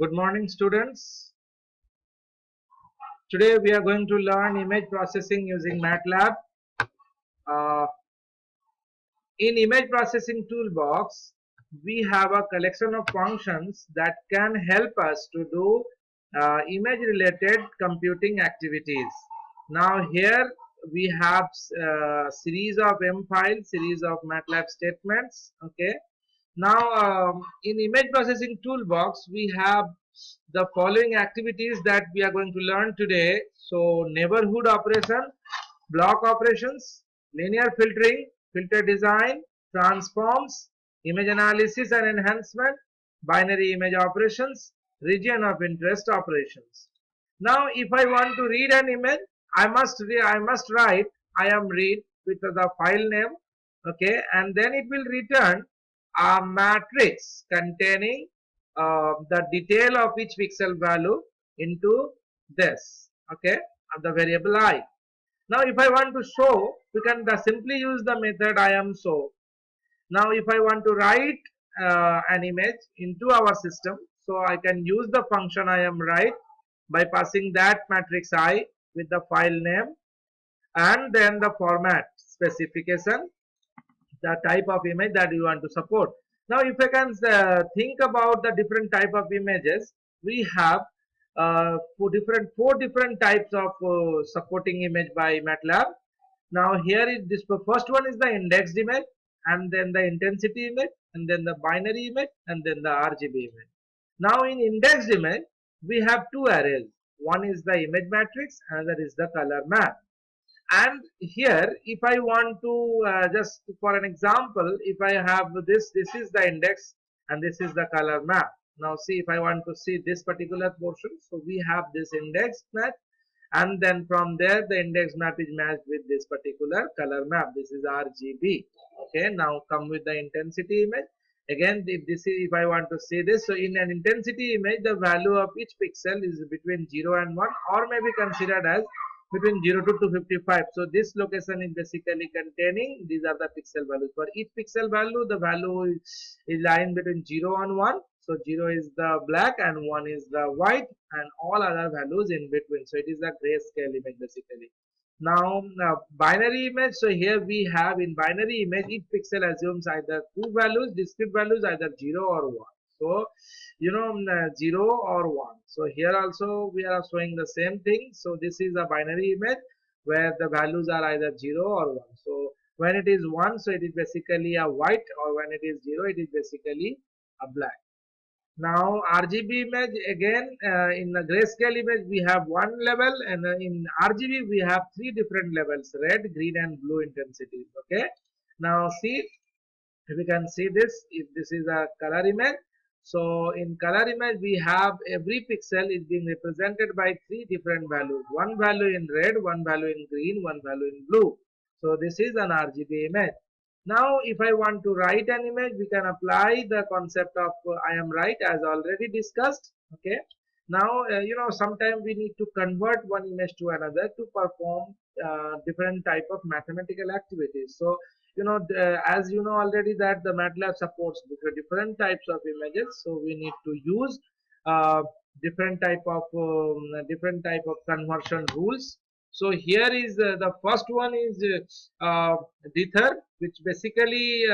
Good morning, students. Today we are going to learn image processing using Matlab. Uh, in image processing toolbox, we have a collection of functions that can help us to do image related computing activities. Now here we have series of M files, series of Matlab statements. Okay. Now in image processing toolbox, we have the following activities that we are going to learn today. So neighborhood operation, block operations, linear filtering, filter design, transforms, image analysis and enhancement, binary image operations, region of interest operations. Now if I want to read an image, I must write I am read with the file name, okay, and then it will return a matrix containing the detail of each pixel value into this, okay, of the variable I. Now if I want to show, we can simply use the method I am show. Now if I want to write an image into our system, so I can use the function I am write by passing that matrix I with the file name and then the format specification, the type of image that you want to support. Now if I can think about the different type of images, we have four different types of supporting image by Matlab. Now here is this first one is the indexed image, and then the intensity image, and then the binary image, and then the RGB image. Now in indexed image, we have two arrays. One is the image matrix, another is the color map. And here if I want to just for an example, if I have this is the index and this is the color map. Now see, if I want to see this particular portion, so we have this index map, and then from there the index map is matched with this particular color map. This is RGB. Okay, now come with the intensity image. Again, if I want to see this, so in an intensity image the value of each pixel is between 0 and 1, or may be considered as between 0 to 255. So this location is basically containing, these are the pixel values. For each pixel value, the value is lying between 0 and 1. So 0 is the black and 1 is the white, and all other values in between. So it is a grayscale image basically. Now binary image, so here we have in binary image each pixel assumes either two values, discrete values, either 0 or 1. So 0 or 1. So here also we are showing the same thing. So this is a binary image where the values are either 0 or 1. So when it is 1, so it is basically a white, or when it is 0, it is basically a black. Now RGB image, again in the grayscale image we have one level, and in RGB we have three different levels: red, green and blue intensity. Okay, now see, we can see this. If this is a color image, so in color image we have every pixel is being represented by three different values: one value in red, one value in green, one value in blue. So this is an RGB image. Now if I want to write an image, we can apply the concept of I am right, as already discussed. Okay, now sometimes we need to convert one image to another to perform different type of mathematical activities. So as you know already that the Matlab supports different types of images, so we need to use uh, different type of conversion rules. So here is the first one is dither, which basically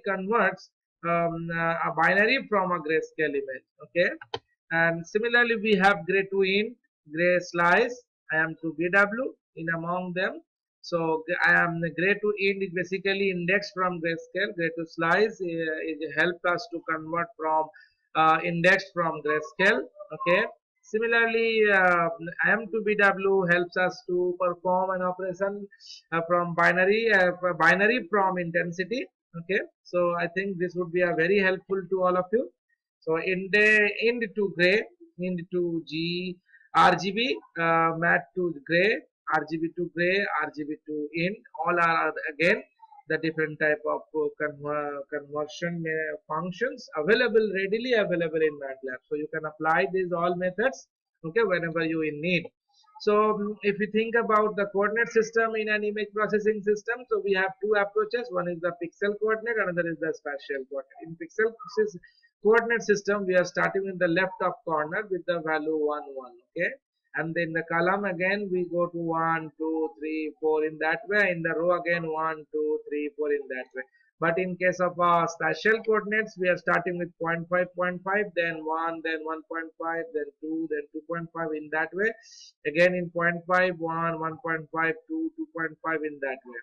converts a binary from a grayscale image. Okay, and similarly we have gray to int, gray slice, I am to bw in among them. So I am gray to int is basically index from grayscale. Gray to slice it helps us to convert from index from grayscale. Okay. Similarly, M to BW helps us to perform an operation from binary from intensity. Okay, so I think this would be a very helpful to all of you. So ind to gray, ind to RGB, mat to gray, RGB to gray, RGB to ind. All are again the different type of conversion functions readily available in Matlab. So you can apply these all methods, okay, whenever you in need. So if we think about the coordinate system in an image processing system, so we have two approaches. One is the pixel coordinate, another is the spatial coordinate. In pixel coordinate system, we are starting in the left top corner with the value 1 1. Okay, and then the column again we go to 1 2 3 4 in that way. In the row again 1 2 3 4 in that way. But in case of spatial coordinates, we are starting with 0.5, 0.5, then 1, then 1.5, then 2, then 2.5 in that way. Again in 0.5, 1, 1.5, 2, 2.5 in that way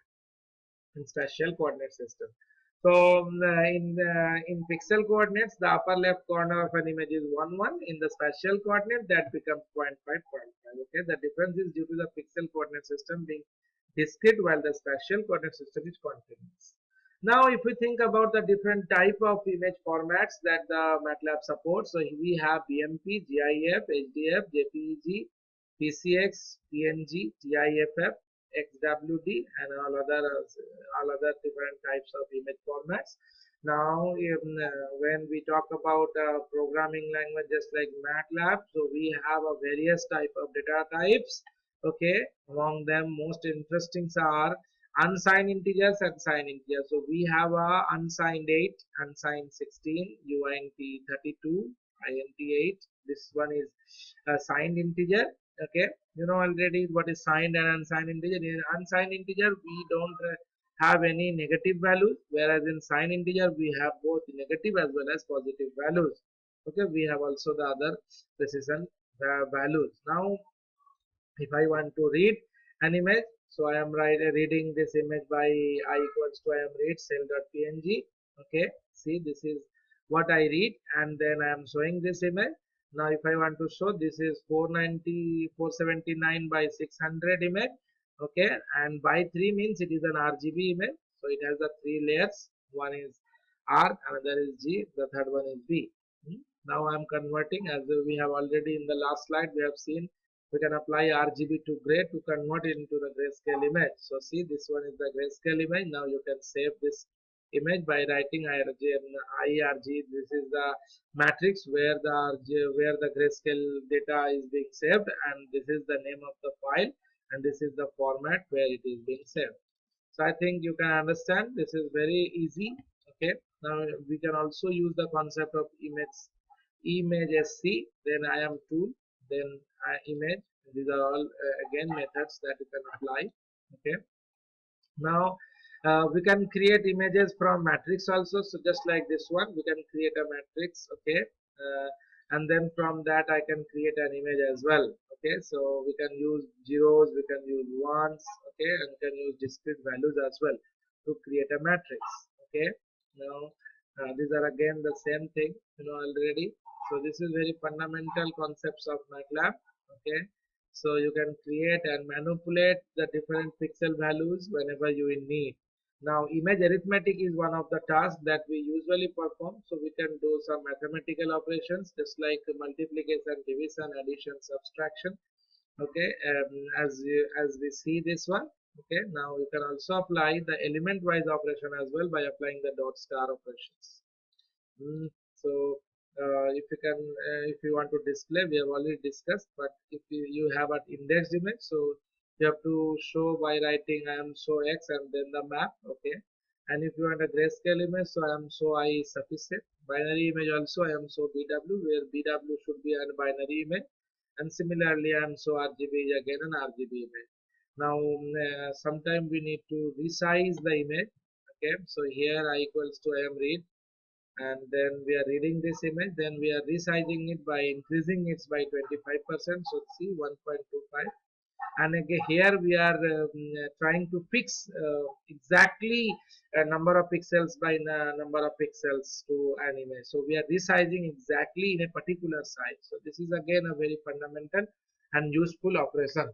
in spatial coordinate system. So in pixel coordinates, the upper left corner of an image is 1, 1. In the spatial coordinate, that becomes 0.5, 0.5. Okay, the difference is due to the pixel coordinate system being discrete while the spatial coordinate system is continuous. Now, if we think about the different type of image formats that the Matlab supports, so we have BMP, GIF, HDF, JPEG, PCX, PNG, TIFF, XWD, and all other different types of image formats. Now, when we talk about programming languages like Matlab, so we have a various type of data types. Okay, among them most interesting are unsigned integers and signed integers. So we have a unsigned 8, unsigned 16, uint 32, int 8. This one is a signed integer. Okay, you know already what is signed and unsigned integer. In unsigned integer we don't have any negative values, whereas in signed integer we have both negative as well as positive values. Okay, we have also the other precision values. Now if I want to read an image, so I am reading this image by I equals to I am read cell.png. Okay, see this is what I read, and then I am showing this image. Now if I want to show, this is 490 479 by 600 image. Okay, and by 3 means it is an RGB image, so it has the 3 layers. One is R, another is G, the third one is B. Now I am converting, as we have already in the last slide we have seen, we can apply RGB to gray to convert it into the grayscale image. So see, this one is the grayscale image. Now you can save this image by writing IRG. This is the matrix where the grayscale data is being saved, and this is the name of the file, and this is the format where it is being saved. So I think you can understand this is very easy. Okay, now we can also use the concept of image sc, then I am tool, then image. These are all again methods that you can apply. Okay, now we can create images from matrix also. So just like this one, we can create a matrix. Okay, and then from that I can create an image as well. Okay, so we can use zeros, we can use ones. Okay, and we can use discrete values as well to create a matrix. Okay, now these are again the same thing, you know already. So this is very fundamental concepts of Matlab. Okay, so you can create and manipulate the different pixel values whenever you need. Now image arithmetic is one of the tasks that we usually perform. So we can do some mathematical operations just like multiplication, division, addition, subtraction. Okay, as we see this one. Okay, now you can also apply the element wise operation as well by applying the dot star operations. So if you can if you want to display, we have already discussed, but if you have an indexed image, so you have to show by writing I am show x and then the map. Okay, and if you want a grayscale image, so I am show I sufficient. Binary image also I am show bw, where bw should be a binary image, and similarly I am show rgb again an rgb image. Now sometime we need to resize the image. Okay, so here I equals to I am read, and then we are reading this image, then we are resizing it by increasing it by 25%. So see 1.25, and again here we are trying to fix exactly a number of pixels by number of pixels to an image. So we are resizing exactly in a particular size. So this is again a very fundamental and useful operation.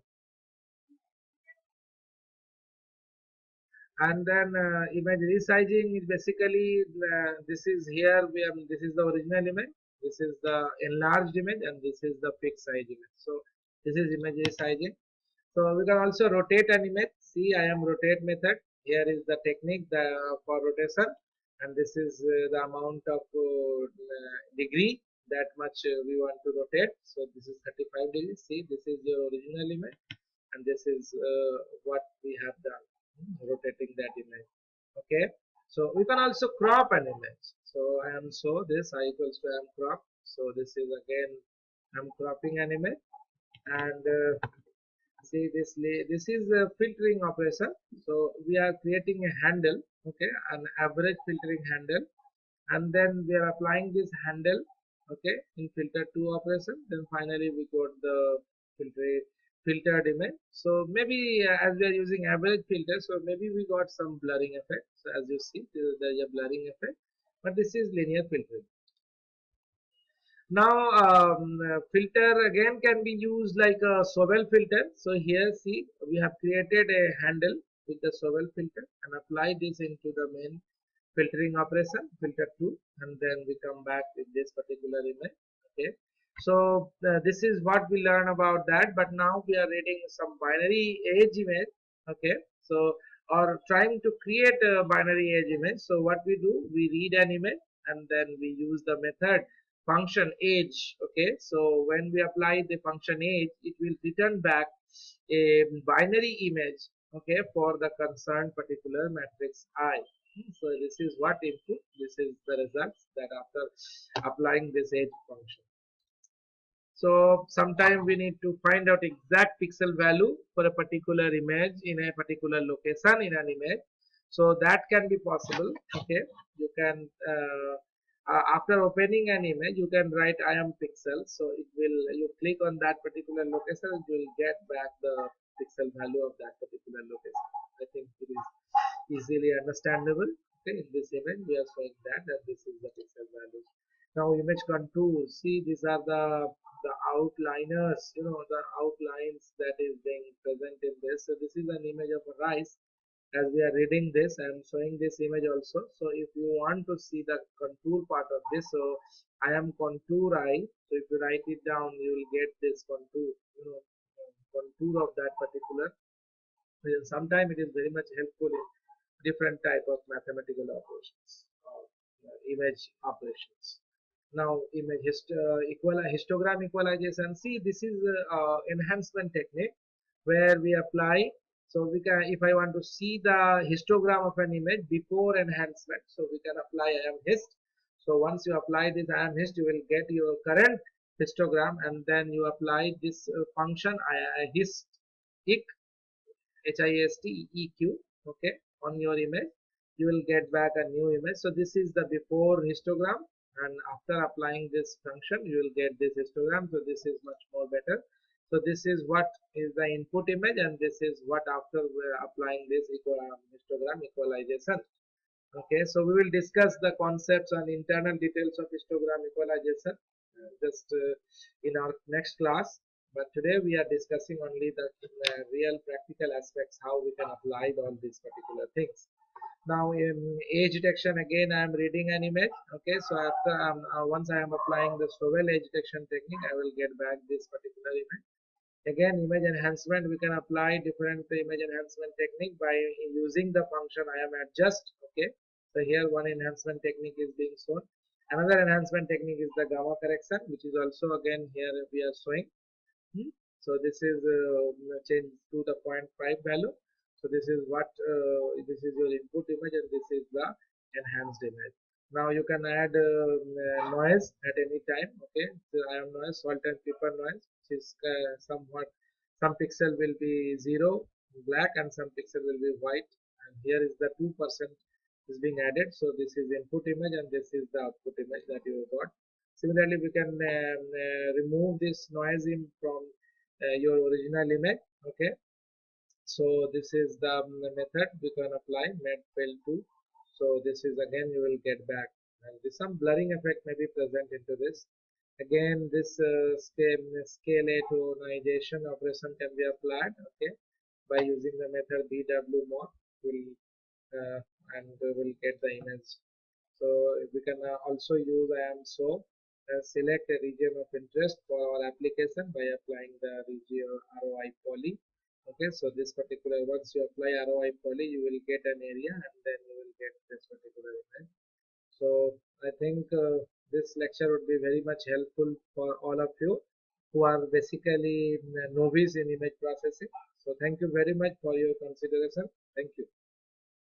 And then image resizing is basically this is here this is the original image, this is the enlarged image, and this is the fixed size image. So this is image resizing. So we can also rotate an image. See, I am rotate method. Here is the technique for rotation, and this is the amount of degree that much we want to rotate. So this is 35 degrees. See, this is your original image, and this is what we have done, rotating that image. Okay, so we can also crop an image. So I am this I equals to I am crop. So this is again I'm cropping an image, and see this is a filtering operation. So we are creating a handle, okay, an average filtering handle, and then we are applying this handle, okay, in filter 2 operation. Then finally we got the filter filtered image. So maybe as we are using average filter, so maybe we got some blurring effect. So as you see, there is a blurring effect, but this is linear filtering. Now filter again can be used like a Sobel filter. So here see, we have created a handle with the Sobel filter and apply this into the main filtering operation, filter 2, and then we come back with this particular image. Okay, so this is what we learn about that. But now we are reading some binary edge image. Okay, so or trying to create a binary edge image. So what we do, we read an image and then we use the method function age. Okay, so when we apply the function age, it will return back a binary image, okay, for the concerned particular matrix I. So this is what input, this is the results that after applying this age function. So sometime we need to find out exact pixel value for a particular image in a particular location in an image. So that can be possible. Okay, you can after opening an image, you can write I am pixel. So it will, you click on that particular location, it will get back the pixel value of that particular location. I think it is easily understandable. Okay, in this image we are showing that this is the pixel value. Now image contours, see, these are the outliners, you know, the outlines that is being present in this. So this is an image of a rice. As we are reading this, I am showing this image also. So if you want to see the contour part of this, so I am contour I. So if you write it down, you will get this contour, you know, contour of that particular. Sometimes it is very much helpful in different type of mathematical operations or image operations. Now image histogram equalization. See, this is enhancement technique where we apply. So we can, if I want to see the histogram of an image before enhancement, so we can apply ImHist. So once you apply this ImHist, you will get your current histogram, and then you apply this function ImHist HISTEQ, okay, on your image, you will get back a new image. So this is the before histogram, and after applying this function, you will get this histogram. So this is much more better. So this is what is the input image, and this is what after applying this histogram equalization. Okay, so we will discuss the concepts and internal details of histogram equalization just in our next class. But today we are discussing only the real practical aspects, how we can apply all these particular things. Now in age detection, again I am reading an image. Okay, so after once I am applying the Sobel age detection technique, I will get back this particular image. Again, image enhancement, we can apply different image enhancement technique by using the function I am adjust. Okay, so here one enhancement technique is being shown. Another enhancement technique is the gamma correction, which is also again here we are showing. So this is changed to the 0.5 value. So this is what this is your input image, and this is the enhanced image. Now you can add noise at any time. Okay, so I am noise, salt and pepper noise, which is somewhat, some pixel will be 0 black and some pixel will be white, and here is the 2% is being added. So this is input image and this is the output image that you got. Similarly, we can remove this noise in from your original image. Okay, so this is the method we can apply med fail 2. So this is again you will get back, and this some blurring effect may be present into this. Again, this scalatonization operation can be applied, okay, by using the method bw mod will and we will get the image. So we can also use select a region of interest for our application by applying the region ROI poly. Okay, so this particular, once you apply ROI poly, you will get an area and then you will get this particular image. So I think this this lecture would be very much helpful for all of you who are basically novice in image processing. So thank you very much for your consideration. Thank you.